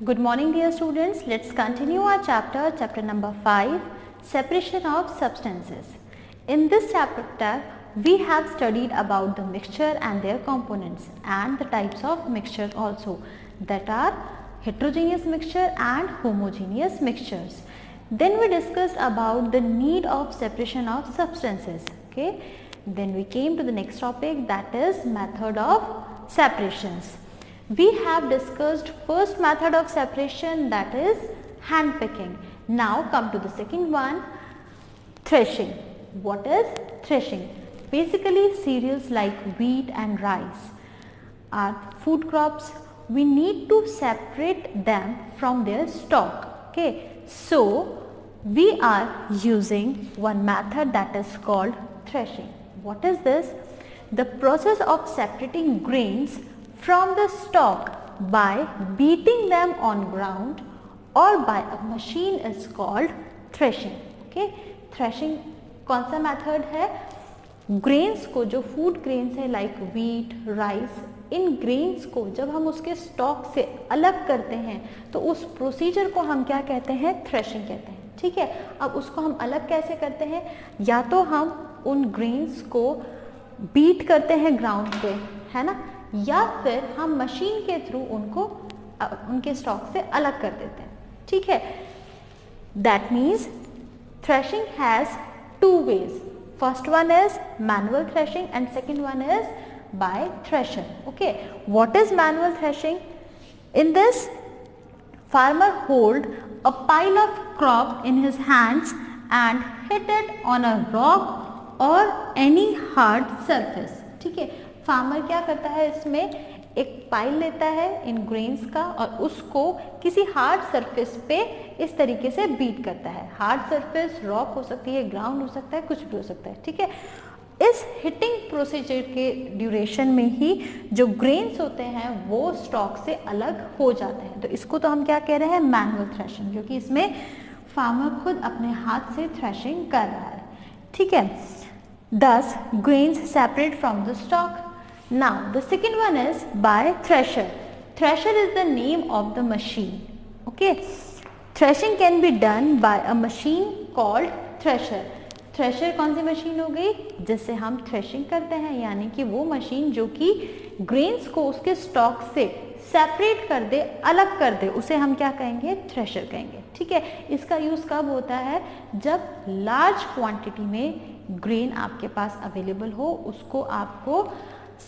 Good morning dear students. Let's continue our chapter number 5, separation of substances. In this chapter we have studied about the mixture and their components and the types of mixture also, that are heterogeneous mixture and homogeneous mixtures. Then we discussed about the need of separation of substances. Okay. Then we came to the next topic, that is method of separations. We have discussed first method of separation, that is hand picking. Now come to the second one, threshing. What is threshing? Basically cereals like wheat and rice are food crops. We need to separate them from their stalk. Okay, so we are using one method that is called threshing. What is this? The process of separating grains from the stalk by beating them on ground or by a machine is called threshing. Okay, threshing कौन सा method है? Grains को, जो food grains है like wheat, rice, इन grains को जब हम उसके स्टॉक से अलग करते हैं तो उस प्रोसीजर को हम क्या कहते हैं? थ्रेशिंग कहते हैं. ठीक है, अब उसको हम अलग कैसे करते हैं? या तो हम उन ग्रेन्स को बीट करते हैं ग्राउंड पे, है ना, या फिर हम मशीन के थ्रू उनको उनके स्टॉक से अलग कर देते हैं. ठीक है, that means threshing has two ways. First one is manual threshing and second one is by thresher. Okay, what is manual threshing? In this farmer hold a pile of crop in his hands and hit it on a rock or any hard surface. ठीक है, farmer क्या करता है, इसमें एक pile लेता है इन grains का और उसको किसी हार्ड सरफेस पे इस तरीके से बीट करता है. हार्ड सरफेस रॉक हो सकती है, ग्राउंड हो सकता है, कुछ भी हो सकता है. ठीक है, इस हिटिंग प्रोसीजर के ड्यूरेशन में ही जो ग्रेन्स होते हैं वो स्टॉक से अलग हो जाते हैं. तो इसको तो हम क्या कह रहे हैं? मैनुअल थ्रेशिंग, क्योंकि इसमें फार्मर खुद अपने हाथ से थ्रेशिंग कर रहा है. ठीक है, thus grains separate from the stalk. Now the second one is by thresher. Thresher is the name of the machine. Okay, threshing can be done by a machine called thresher. Thresher कौन सी machine हो गई? जिससे हम threshing करते हैं, यानी कि वो मशीन जो कि ग्रेन्स को उसके स्टॉक से सेपरेट कर दे, अलग कर दे, उसे हम क्या कहेंगे? थ्रेशर कहेंगे. ठीक है, इसका यूज कब होता है? जब लार्ज क्वांटिटी में ग्रेन आपके पास अवेलेबल हो, उसको आपको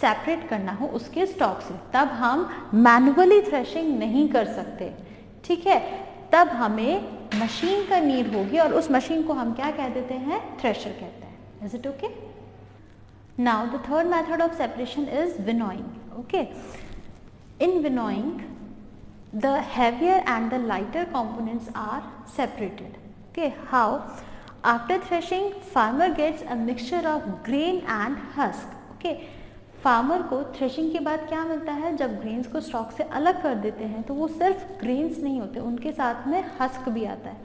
सेपरेट करना हो उसके स्टॉक से, तब हम मैनुअली थ्रेशिंग नहीं कर सकते. ठीक है, तब हमें मशीन का नीड होगी और उस मशीन को हम क्या कह देते हैं? थ्रेशर कहते हैं. Is it okay? Now the third method of separation is winnowing. Okay, in winnowing the heavier and the lighter components are separated. Okay, how? After threshing farmer gets a mixture of grain and husk. Okay, farmer को threshing के बाद क्या मिलता है? जब grains को stock से अलग कर देते हैं तो वो सिर्फ ग्रेन्स नहीं होते, उनके साथ में हस्क भी आता है.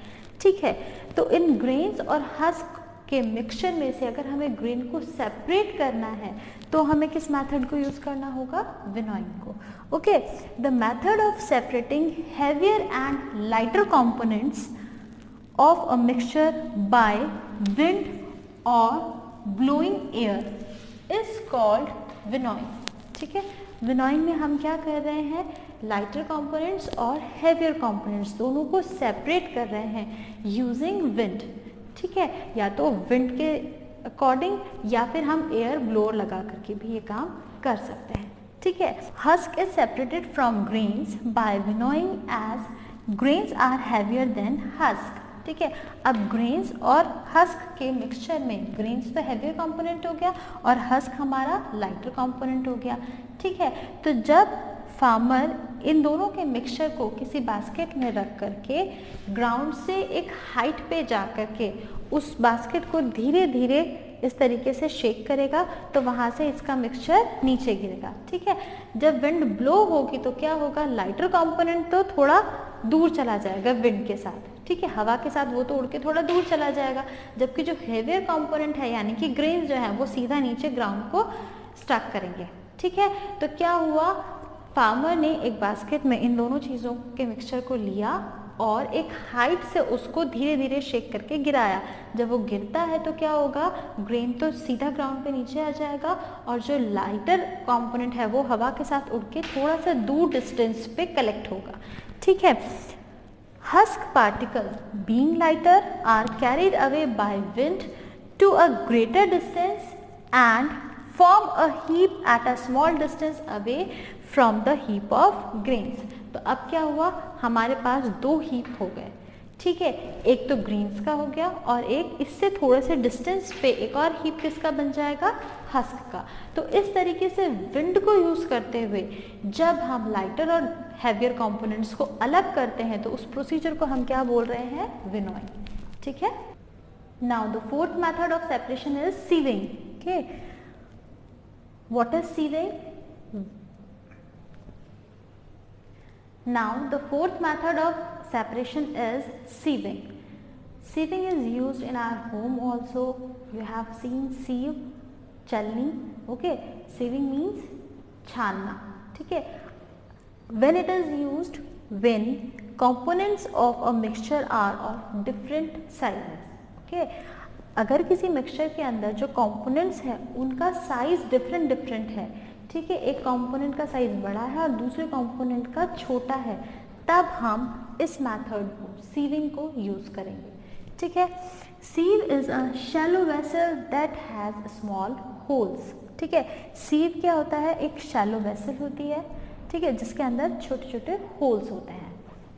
ठीक है, तो इन ग्रेन्स और हस्क के मिक्सचर में से अगर हमें ग्रेन को सेपरेट करना है तो हमें किस मेथड को यूज करना होगा? विनोइंग को. Okay, the method of separating heavier and lighter components of a mixture by wind और blowing air is called winnowing. ठीक है, विनोइंग में हम क्या कर रहे हैं? लाइटर कंपोनेंट्स और हेवियर कंपोनेंट्स दोनों को सेपरेट कर रहे हैं यूजिंग विंड. ठीक है, या तो विंड के अकॉर्डिंग या फिर हम एयर ब्लोअर लगा करके भी ये काम कर सकते हैं. ठीक है, husk is separated from grains by winnowing as grains are heavier than husk. ठीक है, अब ग्रेन्स और हस्क के मिक्सचर में ग्रेन्स तो हैवियर कंपोनेंट हो गया और हस्क हमारा लाइटर कंपोनेंट हो गया. ठीक है, तो जब फार्मर इन दोनों के मिक्सचर को किसी बास्केट में रख करके ग्राउंड से एक हाइट पे जा करके उस बास्केट को धीरे धीरे इस तरीके से शेक करेगा तो वहाँ से इसका मिक्सचर नीचे गिरेगा. ठीक है, जब विंड ब्लो होगी तो क्या होगा? लाइटर कंपोनेंट तो थोड़ा दूर चला जाएगा विंड के साथ. ठीक है, हवा के साथ वो तो उड़ के थोड़ा दूर चला जाएगा, जबकि जो हेवियर कंपोनेंट है यानी कि ग्रेन्स जो है वो सीधा नीचे ग्राउंड को स्टक करेंगे. ठीक है, तो क्या हुआ? फार्मर ने एक बास्केट में इन दोनों चीज़ों के मिक्सचर को लिया और एक हाइट से उसको धीरे धीरे शेक करके गिराया। जब वो गिरता है तो क्या होगा, ग्रेन तो सीधा ग्राउंड पे नीचे आ जाएगा और जो लाइटर कंपोनेंट है वो हवा के साथ उड़ के थोड़ा सा दूर डिस्टेंस पे कलेक्ट होगा। ठीक है। Husk particle being lighter are carried away by wind to a greater distance and form a heap at a small distance away from the heap of grains. तो अब क्या हुआ, हमारे पास दो हीप हो गए। ठीक है, एक तो ग्रेन्स का हो गया और एक इससे थोड़े से डिस्टेंस पे एक और हीप किसका बन जाएगा, हस्क का। तो इस तरीके से विंड को यूज करते हुए जब हम लाइटर और हैवियर कंपोनेंट्स को अलग करते हैं तो उस प्रोसीजर को हम क्या बोल रहे हैं, विनोइंग। ठीक है। Now the fourth method of separation is sieving. Okay, what is sieving? Now the fourth method of separation is sieving. Sieving is used in our home also. You have seen sieve, chalni. Okay, sieving means छानना. ठीक है. When it is used when components of a mixture are of different sizes. Okay, अगर किसी mixture के अंदर जो components हैं उनका साइज डिफरेंट है, ठीक है, एक कंपोनेंट का साइज बड़ा है और दूसरे कंपोनेंट का छोटा है, तब हम इस मेथड को सीविंग को यूज करेंगे। ठीक है। Sieve is a shallow vessel that has small holes. ठीक है, सीव क्या होता है, एक शैलो वेसल होती है, ठीक है, जिसके अंदर छोटे छोटे होल्स होते हैं,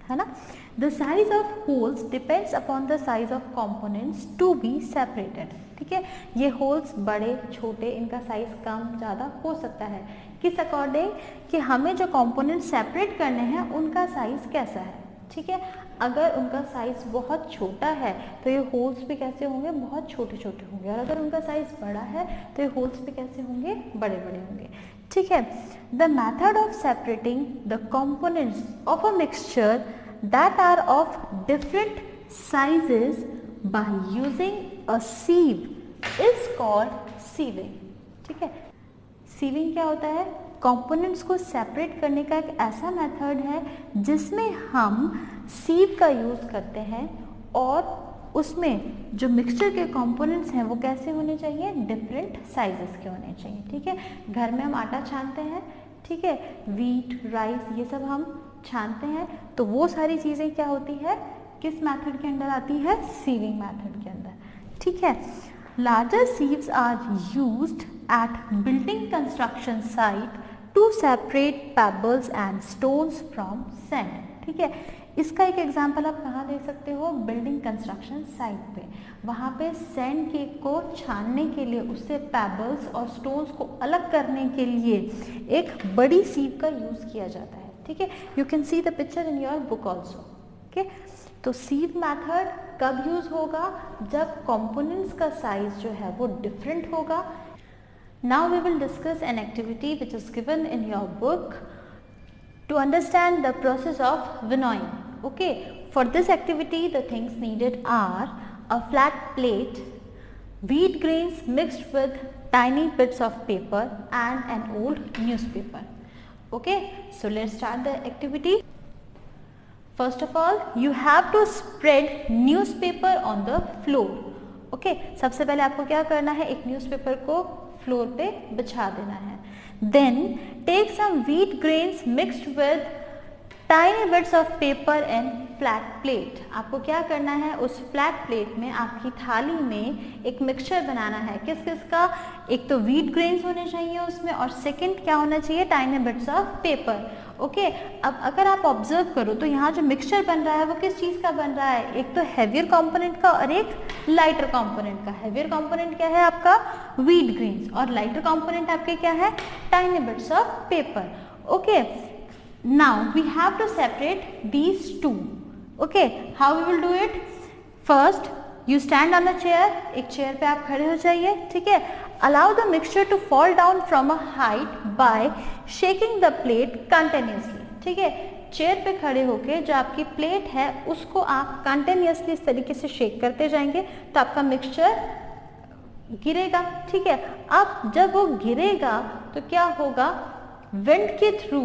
है ना। The size of holes depends upon the size of components to be separated. ठीक है, ये होल्स बड़े छोटे, इनका साइज कम ज़्यादा हो सकता है, किस अकॉर्डिंग कि हमें जो कंपोनेंट सेपरेट करने हैं उनका साइज कैसा है। ठीक है, अगर उनका साइज बहुत छोटा है तो ये होल्स भी कैसे होंगे, बहुत छोटे छोटे होंगे, और अगर उनका साइज बड़ा है तो ये होल्स भी कैसे होंगे, बड़े बड़े होंगे। ठीक है। The method of separating the components of a mixture that are of different sizes by using a sieve is called sieving. ठीक है, सीविंग क्या होता है, कंपोनेंट्स को सेपरेट करने का एक ऐसा मेथड है जिसमें हम सीव का यूज करते हैं और उसमें जो मिक्सचर के कंपोनेंट्स हैं वो कैसे होने चाहिए, डिफरेंट साइजेस के होने चाहिए। ठीक है, घर में हम आटा छानते हैं, ठीक है, वीट, राइस, ये सब हम छानते हैं, तो वो सारी चीज़ें क्या होती है, किस मेथड के अंदर आती है, सीविंग मेथड के अंदर। ठीक है। Larger sieves are used at building construction site to separate pebbles and stones from sand. ठीक है, इसका एक एग्जांपल आप कहाँ देख सकते हो, बिल्डिंग कंस्ट्रक्शन साइट पे, वहाँ पे सैंड केक को छानने के लिए, उससे पेबल्स और स्टोन्स को अलग करने के लिए एक बड़ी सीव का यूज किया जाता है। ठीक है, you can see the picture in your book also. Okay, तो सीव मेथड कब यूज होगा, जब कंपोनेंट्स का साइज जो है वो डिफरेंट होगा। Now we will discuss an activity which is given in your book to understand the process of winnowing. Okay, for this activity the things needed are a flat plate, wheat grains mixed with tiny bits of paper and an old newspaper. Okay, so let's start the activity. First of all you have to spread newspaper on the floor. Okay, सबसे पहले आपको क्या करना है, एक newspaper को floor पे बिछा देना है। Then take some wheat grains mixed with tiny bits of paper and flat plate. आपको क्या करना है, उस फ्लैट प्लेट में, आपकी थाली में एक मिक्सचर बनाना है। किस किस का, एक तो व्हीट ग्रेन्स होने चाहिए उसमें, और सेकंड क्या होना चाहिए, tiny bits of paper. Okay, अब अगर आप ऑब्जर्व करो तो यहाँ जो मिक्सचर बन रहा है वो किस चीज़ का बन रहा है, एक तो हैवियर कंपोनेंट का और एक लाइटर कंपोनेंट का। हैवियर कंपोनेंट क्या है आपका, व्हीट ग्रेन्स, और लाइटर कंपोनेंट आपके क्या है, tiny bits of paper. Okay, now we have to separate these two. Okay, how we will do it? First you stand on a chair, एक chair पे आप खड़े हो जाइए। ठीक है, allow the mixture to fall down from a height by shaking the plate continuously. ठीक है, चेयर पे खड़े होके जो आपकी प्लेट है उसको आप कंटिन्यूसली इस तरीके से शेक करते जाएंगे तो आपका मिक्सचर गिरेगा। ठीक है, अब जब वो गिरेगा तो क्या होगा, विंड के थ्रू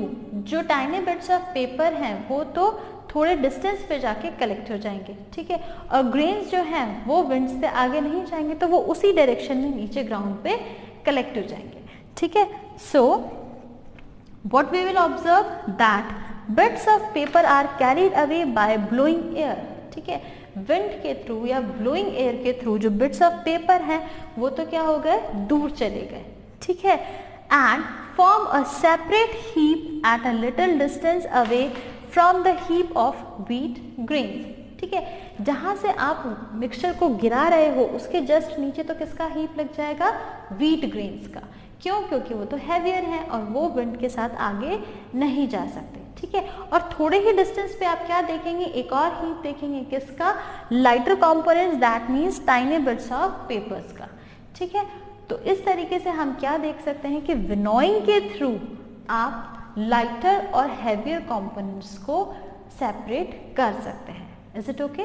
जो टाइनी बिट्स ऑफ पेपर हैं वो तो थोड़े डिस्टेंस पे जाके कलेक्ट हो जाएंगे, ठीक है, और ग्रेन्स जो हैं वो विंड से आगे नहीं जाएंगे, तो वो उसी डायरेक्शन में नीचे ग्राउंड पे कलेक्ट हो जाएंगे, ठीक है। So what we will observe that bits of paper are carried away by blowing air, ठीक है, विंड के थ्रू या ब्लोइंग एयर के थ्रू जो बिट्स ऑफ पेपर हैं वो तो क्या हो गए, दूर चले गए, ठीक है, and form a separate heap at a little distance away from the heap of wheat grains, ठीक है, जहां से आप मिक्सचर को गिरा रहे हो उसके जस्ट नीचे तो किसका हीप लग जाएगा, व्हीट ग्रेन्स का, क्यों, क्योंकि वो तो हैवियर है और वो विंड के साथ आगे नहीं जा सकते, ठीक है। और थोड़े ही डिस्टेंस पे आप क्या देखेंगे, एक और हीप देखेंगे, किसका, lighter components, that means tiny bits of papers का, ठीक है। तो इस तरीके से हम क्या देख सकते हैं कि विनोइंग के थ्रू आप लाइटर और हैवियर कंपोनेंट्स को सेपरेट कर सकते हैं। Is it okay?